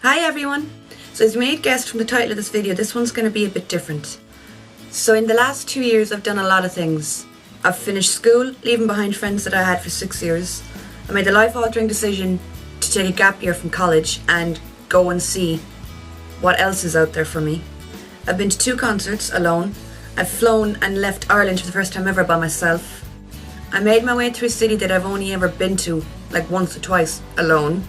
Hi everyone! So as you may have guessed from the title of this video, this one's going to be a bit different. So in the last 2 years I've done a lot of things. I've finished school, leaving behind friends that I had for 6 years. I made the life-altering decision to take a gap year from college and go and see what else is out there for me. I've been to 2 concerts alone. I've flown and left Ireland for the first time ever by myself. I made my way through a city that I've only ever been to like once or twice alone.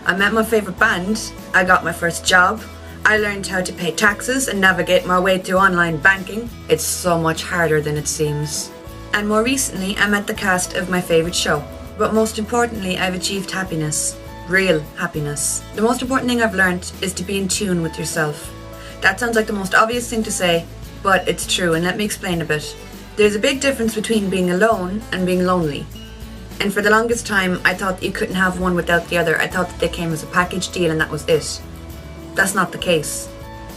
I met my favourite band, I got my first job, I learned how to pay taxes and navigate my way through online banking. It's so much harder than it seems. And more recently, I met the cast of my favourite show. But most importantly, I've achieved happiness. Real happiness. The most important thing I've learned is to be in tune with yourself. That sounds like the most obvious thing to say, but it's true, and let me explain a bit. There's a big difference between being alone and being lonely. And for the longest time, I thought that you couldn't have one without the other. I thought that they came as a package deal and that was it. That's not the case.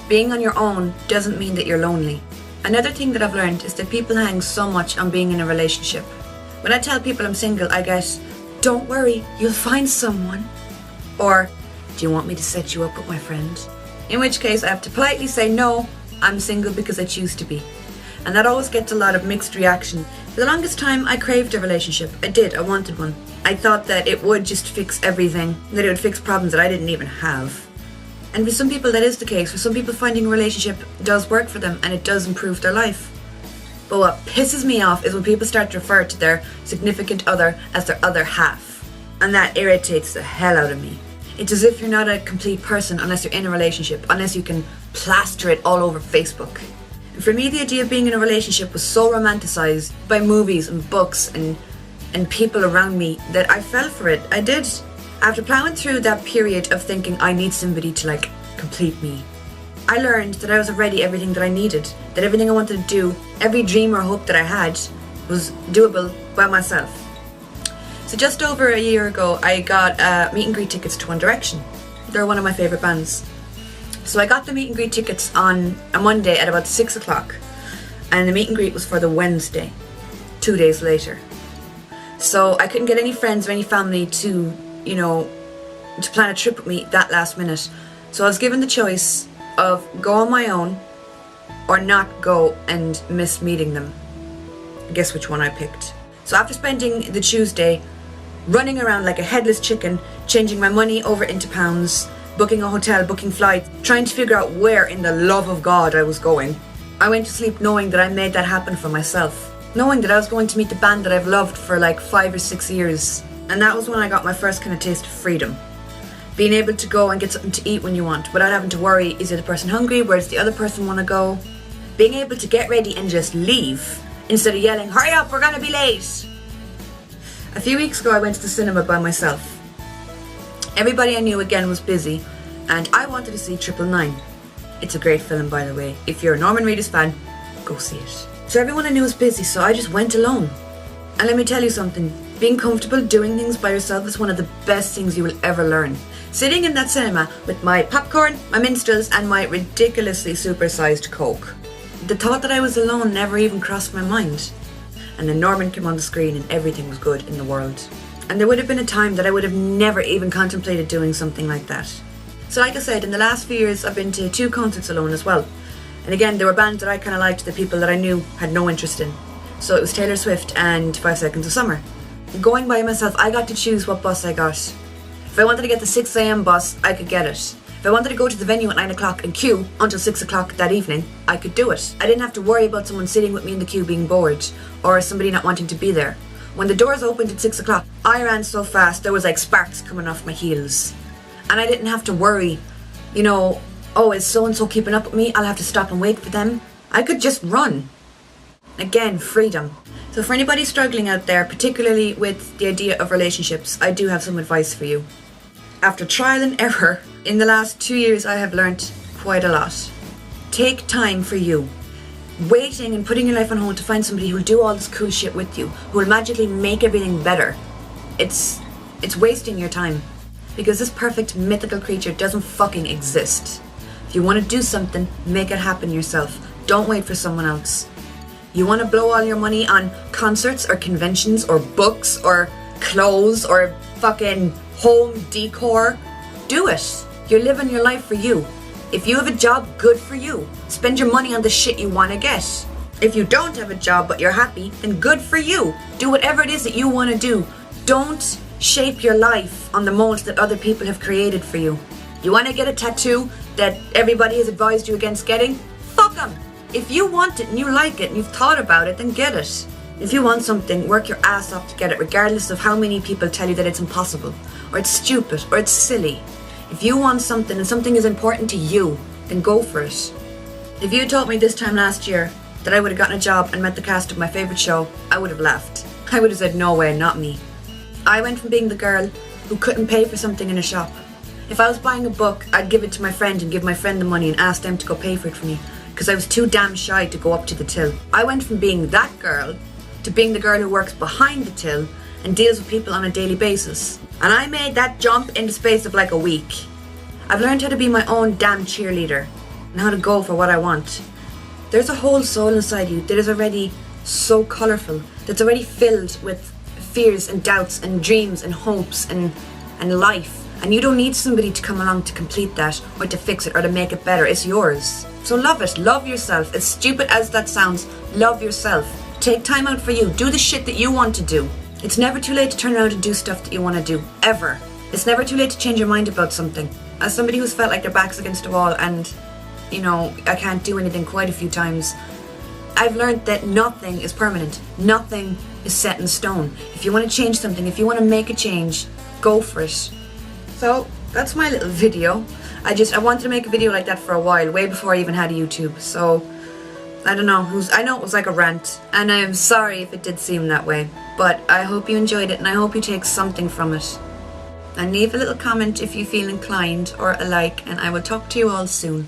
Being on your own doesn't mean that you're lonely. Another thing that I've learned is that people hang so much on being in a relationship. When I tell people I'm single, I get, "Don't worry, you'll find someone." Or, "Do you want me to set you up with my friend?" In which case I have to politely say, "No, I'm single because I choose to be." And that always gets a lot of mixed reaction. For the longest time, I craved a relationship. I did, I wanted one. I thought that it would just fix everything, that it would fix problems that I didn't even have. And for some people that is the case. For some people, finding a relationship does work for them and it does improve their life. But what pisses me off is when people start to refer to their significant other as their other half. And that irritates the hell out of me. It's as if you're not a complete person unless you're in a relationship, unless you can plaster it all over Facebook. For me, the idea of being in a relationship was so romanticized by movies and books and people around me that I fell for it. I did. After plowing through that period of thinking I need somebody to complete me, I learned that I was already everything that I needed, that everything I wanted to do, every dream or hope that I had was doable by myself. So just over a year ago, I got meet and greet tickets to One Direction. They're one of my favourite bands. So I got the meet and greet tickets on a Monday at about 6 o'clock, and the meet and greet was for the Wednesday, 2 days later. So I couldn't get any friends or any family to plan a trip with me that last minute. So I was given the choice of go on my own or not go and miss meeting them. Guess which one I picked. So after spending the Tuesday running around like a headless chicken, changing my money over into pounds, booking a hotel, booking flights, trying to figure out where in the love of God I was going, I went to sleep knowing that I made that happen for myself. Knowing that I was going to meet the band that I've loved for like 5 or 6 years. And that was when I got my first kind of taste of freedom. Being able to go and get something to eat when you want, without having to worry, is the other person hungry, where does the other person want to go? Being able to get ready and just leave, instead of yelling, "Hurry up, we're gonna be late!" A few weeks ago I went to the cinema by myself. Everybody I knew again was busy, and I wanted to see 999. It's a great film, by the way. If you're a Norman Reedus fan, go see it. So everyone I knew was busy, so I just went alone. And let me tell you something, being comfortable doing things by yourself is one of the best things you will ever learn. Sitting in that cinema with my popcorn, my minstrels, and my ridiculously supersized Coke. The thought that I was alone never even crossed my mind. And then Norman came on the screen and everything was good in the world. And there would have been a time that I would have never even contemplated doing something like that. So like I said, in the last few years I've been to 2 concerts alone as well. And again, there were bands that I kind of liked, the people that I knew had no interest in. So it was Taylor Swift and 5 Seconds of Summer. Going by myself, I got to choose what bus I got. If I wanted to get the 6 a.m. bus, I could get it. If I wanted to go to the venue at 9 o'clock and queue until 6 o'clock that evening, I could do it. I didn't have to worry about someone sitting with me in the queue being bored, or somebody not wanting to be there. When the doors opened at 6 o'clock, I ran so fast there was like sparks coming off my heels. And I didn't have to worry, oh, is so-and-so keeping up with me? I'll have to stop and wait for them. I could just run. Again, freedom. So for anybody struggling out there, particularly with the idea of relationships, I do have some advice for you. After trial and error, in the last 2 years I have learnt quite a lot. Take time for you. Waiting and putting your life on hold to find somebody who will do all this cool shit with you, who will magically make everything better. It's wasting your time. Because this perfect mythical creature doesn't fucking exist. If you want to do something, make it happen yourself. Don't wait for someone else. You want to blow all your money on concerts or conventions or books or clothes or fucking home decor? Do it. You're living your life for you. If you have a job, good for you. Spend your money on the shit you want to get. If you don't have a job but you're happy, then good for you. Do whatever it is that you want to do. Don't shape your life on the molds that other people have created for you. You want to get a tattoo that everybody has advised you against getting? Fuck them. If you want it and you like it and you've thought about it, then get it. If you want something, work your ass off to get it, regardless of how many people tell you that it's impossible, or it's stupid, or it's silly. If you want something and something is important to you, then go for it. If you had told me this time last year that I would have gotten a job and met the cast of my favourite show, I would have laughed. I would have said, no way, not me. I went from being the girl who couldn't pay for something in a shop. If I was buying a book, I'd give it to my friend and give my friend the money and ask them to go pay for it for me, because I was too damn shy to go up to the till. I went from being that girl to being the girl who works behind the till and deals with people on a daily basis. And I made that jump in the space of like a week. I've learned how to be my own damn cheerleader and how to go for what I want. There's a whole soul inside you that is already so colourful, that's already filled with fears and doubts and dreams and hopes and life. And you don't need somebody to come along to complete that or to fix it or to make it better. It's yours. So love it. Love yourself. As stupid as that sounds, love yourself. Take time out for you. Do the shit that you want to do. It's never too late to turn around and do stuff that you want to do. Ever. It's never too late to change your mind about something. As somebody who's felt like their back's against the wall and, you know, I can't do anything quite a few times, I've learned that nothing is permanent. Nothing is set in stone. If you want to change something, if you want to make a change, go for it. So that's my little video. I wanted to make a video like that for a while, way before I even had a YouTube. So I don't know I know it was like a rant, and I'm sorry if it did seem that way, but I hope you enjoyed it and I hope you take something from it. And leave a little comment if you feel inclined or a like, and I will talk to you all soon.